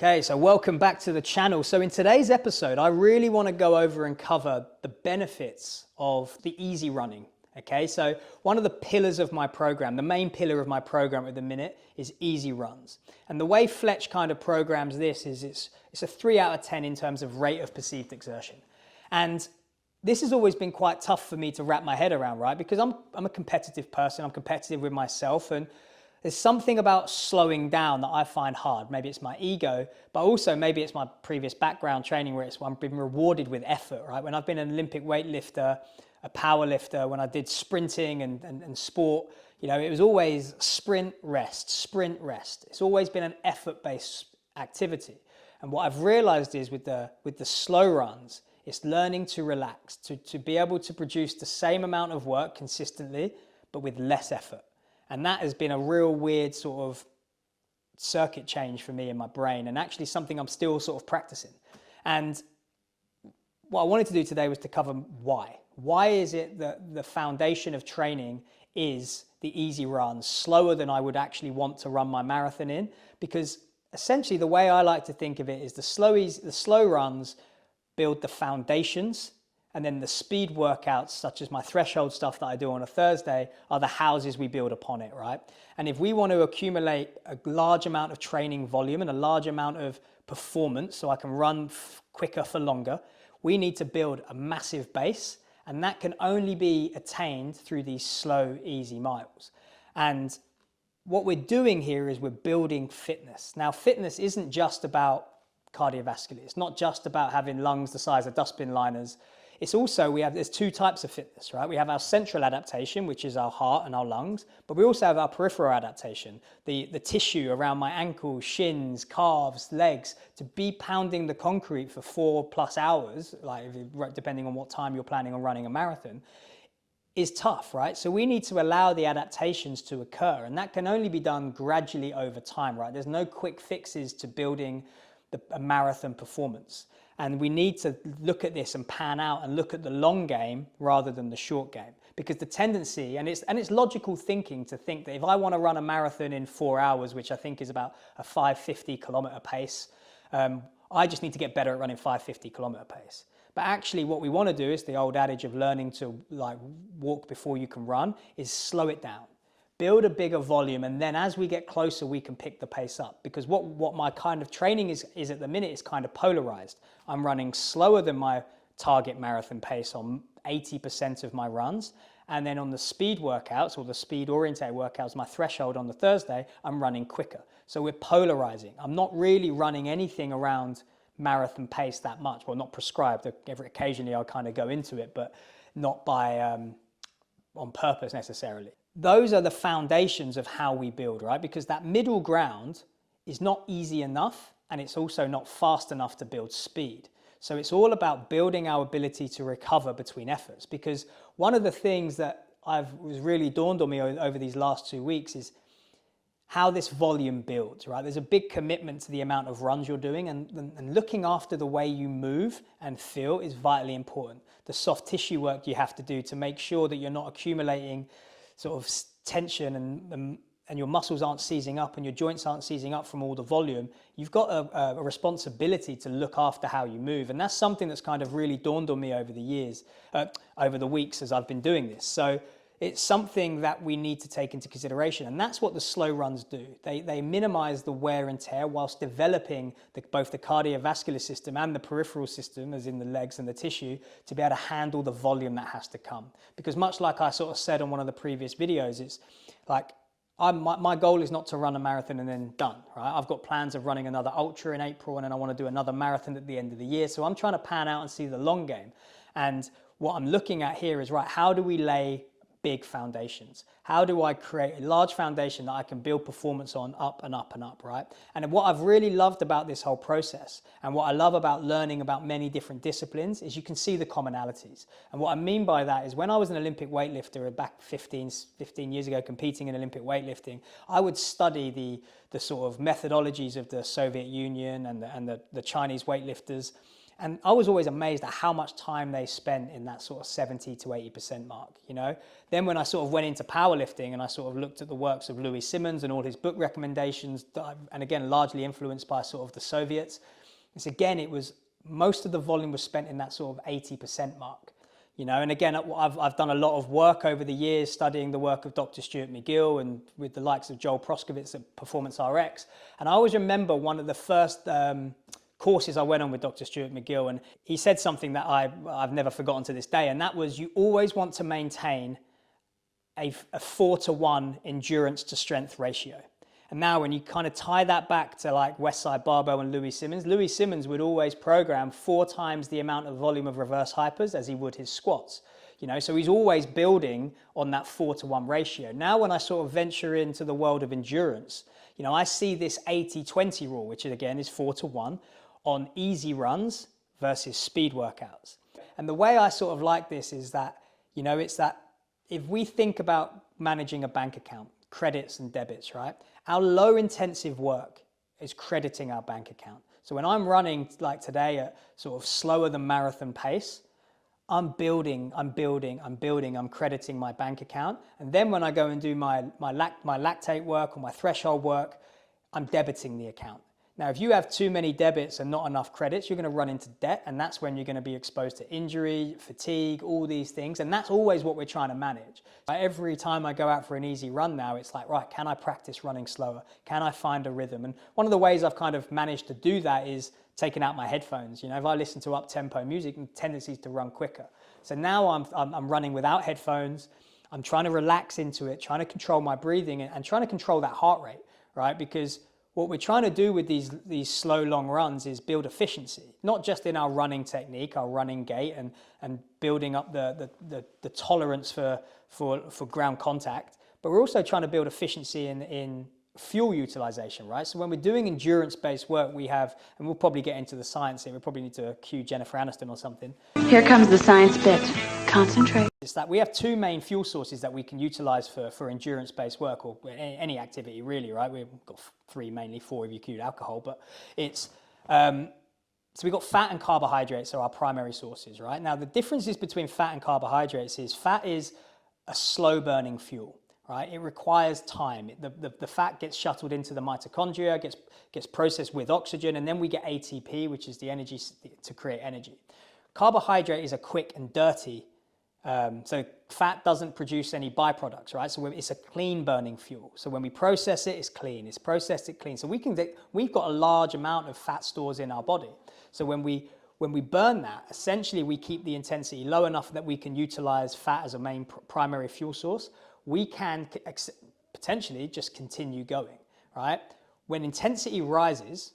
Okay, so welcome back to the channel. So in today's episode, I really want to go over and cover the benefits of the easy running. Okay, so one of the pillars of my program, the main pillar of my program at the minute is easy runs. And the way Fletch kind of programs this is it's a 3 out of 10 in terms of rate of perceived exertion. And this has always been quite tough for me to wrap my head around, right? Because I'm a competitive person, I'm competitive with myself, and there's something about slowing down that I find hard. Maybe it's my ego, but also maybe it's my previous background training where I've been rewarded with effort, right? When I've been an Olympic weightlifter, a power lifter, when I did sprinting and sport, you know, it was always sprint, rest, sprint, rest. It's always been an effort-based activity. And what I've realized is with the slow runs, it's learning to relax, to be able to produce the same amount of work consistently, but with less effort. And that has been a real weird sort of circuit change for me in my brain, and actually something I'm still sort of practicing. And what I wanted to do today was to cover why. Why is it that the foundation of training is the easy runs, slower than I would actually want to run my marathon in? Because essentially the way I like to think of it is the slow runs build the foundations, and then the speed workouts, such as my threshold stuff that I do on a Thursday, are the houses we build upon it, right? And if we want to accumulate a large amount of training volume and a large amount of performance so I can run quicker for longer, we need to build a massive base, and that can only be attained through these slow, easy miles. And what we're doing here is we're building fitness. Now, fitness isn't just about cardiovascular. It's not just about having lungs the size of dustbin liners. It's also, there's two types of fitness, right? We have our central adaptation, which is our heart and our lungs, but we also have our peripheral adaptation, the tissue around my ankles, shins, calves, legs, to be pounding the concrete for 4+ hours, depending on what time you're planning on running a marathon, is tough, right? So we need to allow the adaptations to occur, and that can only be done gradually over time, right? There's no quick fixes to building a marathon performance. And we need to look at this and pan out and look at the long game rather than the short game. Because the tendency, and it's logical thinking to think that if I want to run a marathon in 4 hours, which I think is about a 550 kilometer pace, I just need to get better at running 550 kilometer pace. But actually what we want to do is the old adage of learning to walk before you can run, is slow it down. Build a bigger volume, and then as we get closer, we can pick the pace up. Because what my kind of training is at the minute is kind of polarized. I'm running slower than my target marathon pace on 80% of my runs. And then on the speed workouts, or the speed oriented workouts, my threshold on the Thursday, I'm running quicker. So we're polarizing. I'm not really running anything around marathon pace that much. Well, not prescribed. Occasionally I'll kind of go into it, but not by on purpose necessarily. Those are the foundations of how we build, right? Because that middle ground is not easy enough, and it's also not fast enough to build speed. So it's all about building our ability to recover between efforts. Because one of the things that was really dawned on me over these last 2 weeks is how this volume builds, right? There's a big commitment to the amount of runs you're doing, and looking after the way you move and feel is vitally important. The soft tissue work you have to do to make sure that you're not accumulating sort of tension and your muscles aren't seizing up and your joints aren't seizing up from all the volume. You've got a responsibility to look after how you move. And that's something that's kind of really dawned on me over the years, over the weeks as I've been doing this. So it's something that we need to take into consideration. And that's what the slow runs do. They minimize the wear and tear whilst developing both the cardiovascular system and the peripheral system, as in the legs and the tissue, to be able to handle the volume that has to come. Because much like I sort of said on one of the previous videos, it's like, my goal is not to run a marathon and then done, right? I've got plans of running another ultra in April, and then I want to do another marathon at the end of the year. So I'm trying to pan out and see the long game. And what I'm looking at here is, right, how do we lay big foundations? How do I create a large foundation that I can build performance on up and up and up, right? And what I've really loved about this whole process, and what I love about learning about many different disciplines, is you can see the commonalities. And what I mean by that is, when I was an Olympic weightlifter back 15 years ago, competing in Olympic weightlifting, I would study the sort of methodologies of the Soviet Union and the Chinese weightlifters. And I was always amazed at how much time they spent in that sort of 70 to 80% mark, you know. Then when I sort of went into powerlifting and I sort of looked at the works of Louis Simmons and all his book recommendations, and again, largely influenced by sort of the Soviets, it was most of the volume was spent in that sort of 80% mark. You know, and again, I've done a lot of work over the years studying the work of Dr. Stuart McGill and with the likes of Joel Proskowitz at Performance RX. And I always remember one of the first courses I went on with Dr. Stuart McGill, and he said something that I've never forgotten to this day, and that was, you always want to maintain a 4-to-1 endurance to strength ratio. And now when you kind of tie that back to like Westside Barbell and Louis Simmons would always program 4 times the amount of volume of reverse hypers as he would his squats. You know, so he's always building on that 4-to-1 ratio. Now when I sort of venture into the world of endurance, you know, I see this 80-20 rule, which again is 4-to-1 on easy runs versus speed workouts. And the way I sort of like this is that, you know, it's that if we think about managing a bank account, credits and debits, right? Our low intensive work is crediting our bank account. So when I'm running like today at sort of slower than marathon pace, I'm building, I'm crediting my bank account. And then when I go and do my lactate work or my threshold work, I'm debiting the account. Now, if you have too many debits and not enough credits, you're going to run into debt, and that's when you're going to be exposed to injury, fatigue, all these things, and that's always what we're trying to manage. Every time I go out for an easy run now, it's like, right, can I practice running slower? Can I find a rhythm? And one of the ways I've kind of managed to do that is taking out my headphones. You know, if I listen to up-tempo music, the tendency is to run quicker. So now I'm running without headphones. I'm trying to relax into it, trying to control my breathing and trying to control that heart rate, right? Because what we're trying to do with these slow, long runs is build efficiency, not just in our running technique, our running gait, and building up the tolerance for ground contact, but we're also trying to build efficiency in fuel utilization, right? So when we're doing endurance-based work, we have, and we'll probably get into the science here, we probably need to cue Jennifer Aniston or something. Here comes the science bit. Concentrate. It's that we have 2 main fuel sources that we can utilize for endurance-based work or any activity really, right? We've got 3 mainly, 4 if you include alcohol, but it's, so we've got fat and carbohydrates are our primary sources, right? Now the differences between fat and carbohydrates is fat is a slow burning fuel. Right? It requires time. The fat gets shuttled into the mitochondria, gets processed with oxygen, and then we get ATP, which is the energy to create energy. Carbohydrate is a quick and dirty, so fat doesn't produce any byproducts, right? So it's a clean burning fuel. So when we process it, it's clean. It's processed, it clean. So we've got a large amount of fat stores in our body. So when we burn that, essentially we keep the intensity low enough that we can utilize fat as a main primary fuel source. We can potentially just continue going, right? When intensity rises,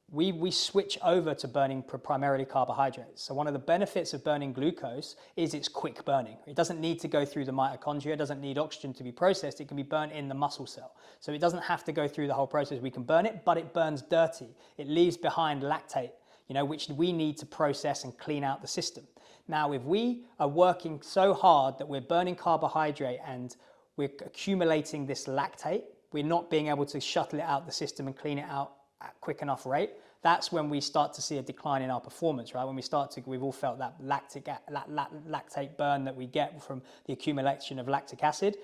we switch over to burning primarily carbohydrates. So one of the benefits of burning glucose is it's quick burning. It doesn't need to go through the mitochondria, it doesn't need oxygen to be processed, it can be burnt in the muscle cell. So it doesn't have to go through the whole process. We can burn it, but it burns dirty. It leaves behind lactate, you know, which we need to process and clean out the system. Now, if we are working so hard that we're burning carbohydrate and we're accumulating this lactate, we're not being able to shuttle it out the system and clean it out at a quick enough rate, that's when we start to see a decline in our performance, right? When we've all felt that lactate burn that we get from the accumulation of lactic acid.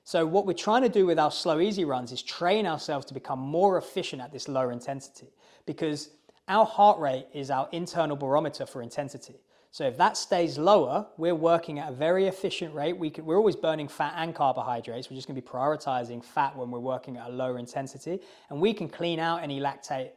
So what we're trying to do with our slow, easy runs is train ourselves to become more efficient at this lower intensity, because our heart rate is our internal barometer for intensity. So if that stays lower, we're working at a very efficient rate. We're always burning fat and carbohydrates. We're just going to be prioritizing fat when we're working at a lower intensity. And we can clean out any lactate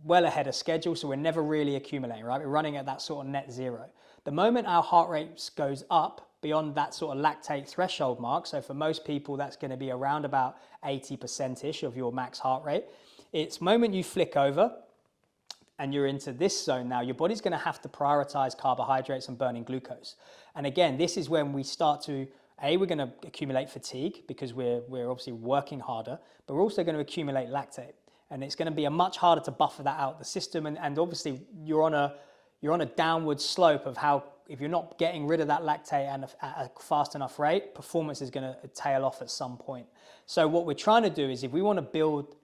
well ahead of schedule, so we're never really accumulating, right? We're running at that sort of net zero. The moment our heart rate goes up beyond that sort of lactate threshold mark, so for most people that's going to be around about 80%-ish of your max heart rate, it's moment you flick over, and you're into this zone now, your body's going to have to prioritize carbohydrates and burning glucose. And again, this is when we start to, we're going to accumulate fatigue because we're obviously working harder, but we're also going to accumulate lactate. And it's going to be a much harder to buffer that out the system. And obviously you're on a downward slope of how, if you're not getting rid of that lactate at a fast enough rate, performance is going to tail off at some point. So what we're trying to do is, if we want to build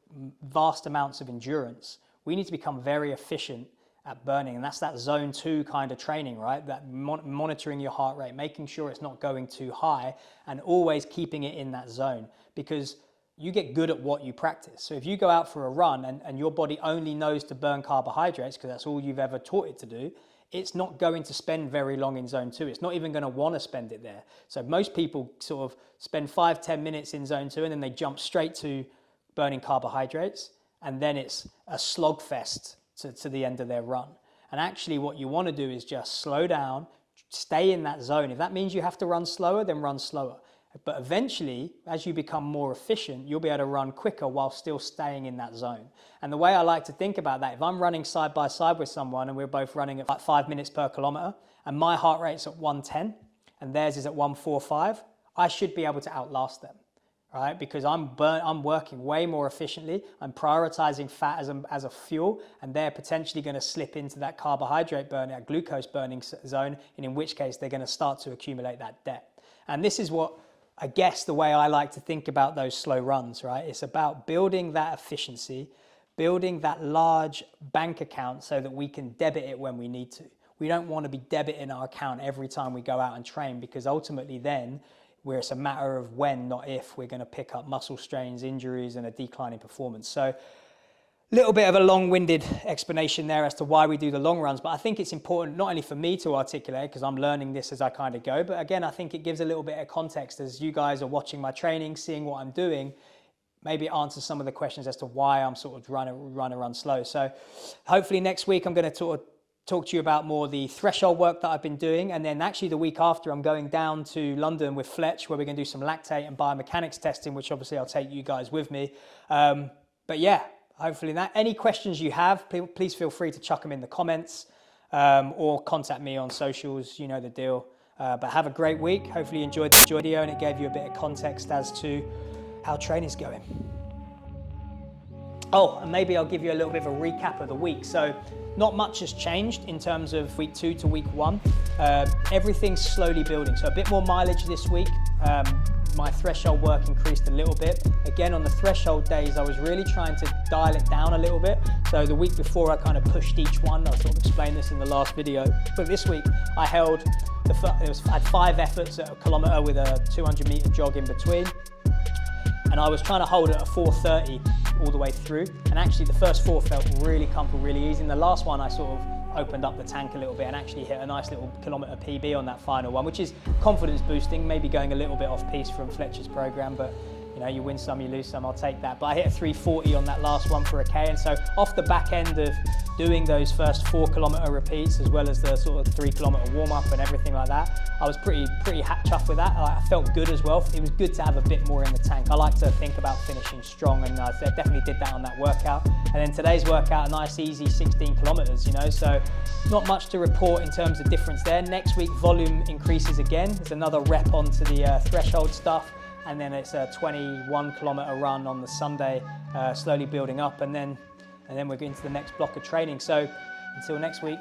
vast amounts of endurance, we need to become very efficient at burning. And that's that zone 2 kind of training, right? That monitoring your heart rate, making sure it's not going too high, and always keeping it in that zone, because you get good at what you practice. So if you go out for a run and your body only knows to burn carbohydrates because that's all you've ever taught it to do, it's not going to spend very long in zone 2. It's not even going to want to spend it there. So most people sort of spend 5-10 minutes in zone 2 and then they jump straight to burning carbohydrates, and then it's a slog fest to the end of their run. And actually what you want to do is just slow down, stay in that zone. If that means you have to run slower, then run slower. But eventually, as you become more efficient, you'll be able to run quicker while still staying in that zone. And the way I like to think about that, if I'm running side by side with someone and we're both running at like 5 minutes per kilometer, and my heart rate's at 110 and theirs is at 145, I should be able to outlast them, right? Because I'm working way more efficiently. I'm prioritizing fat as a fuel, and they're potentially going to slip into that carbohydrate burning, that glucose burning zone, and in which case they're going to start to accumulate that debt. And this is what, I guess, the way I like to think about those slow runs, right? It's about building that efficiency, building that large bank account so that we can debit it when we need to. We don't want to be debiting our account every time we go out and train, because ultimately then where it's a matter of when, not if, we're going to pick up muscle strains, injuries, and a decline in performance. So little bit of a long-winded explanation there as to why we do the long runs, but I think it's important not only for me to articulate, because I'm learning this as I kind of go, but again, I think it gives a little bit of context as you guys are watching my training, seeing what I'm doing. Maybe it answers some of the questions as to why I'm sort of run slow. So hopefully next week I'm going to talk to you about more the threshold work that I've been doing, and then actually the week after I'm going down to London with Fletch, where we're going to do some lactate and biomechanics testing, which obviously I'll take you guys with me. But yeah, hopefully that. Any questions you have, please feel free to chuck them in the comments, or contact me on socials, you know the deal. But have a great week. Hopefully you enjoyed the video and it gave you a bit of context as to how training's going. Oh, and maybe I'll give you a little bit of a recap of the week. So not much has changed in terms of week 2 to week 1. Everything's slowly building. So a bit more mileage this week. My threshold work increased a little bit. Again, on the threshold days, I was really trying to dial it down a little bit. So the week before, I kind of pushed each one. I sort of explained this in the last video. But this week, I had 5 efforts at a kilometer with a 200-meter jog in between. And I was trying to hold it at 4:30 all the way through. And actually, the first 4 felt really comfortable, really easy. And the last one, I sort of opened up the tank a little bit and actually hit a nice little kilometer PB on that final one, which is confidence boosting, maybe going a little bit off piece from Fletcher's program, but you know, you win some, you lose some, I'll take that. But I hit a 3:40 on that last one for a K, and so off the back end of doing those first 4 kilometer repeats, as well as the sort of 3 kilometer warm up and everything like that, I was pretty chuffed with that. I felt good as well. It was good to have a bit more in the tank. I like to think about finishing strong, and I definitely did that on that workout. And then today's workout, a nice easy 16 kilometers, you know, so not much to report in terms of difference there. Next week, volume increases again. There's another rep onto the threshold stuff. And then it's a 21 kilometer run on the Sunday, slowly building up, and then we're getting to the next block of training. So until next week.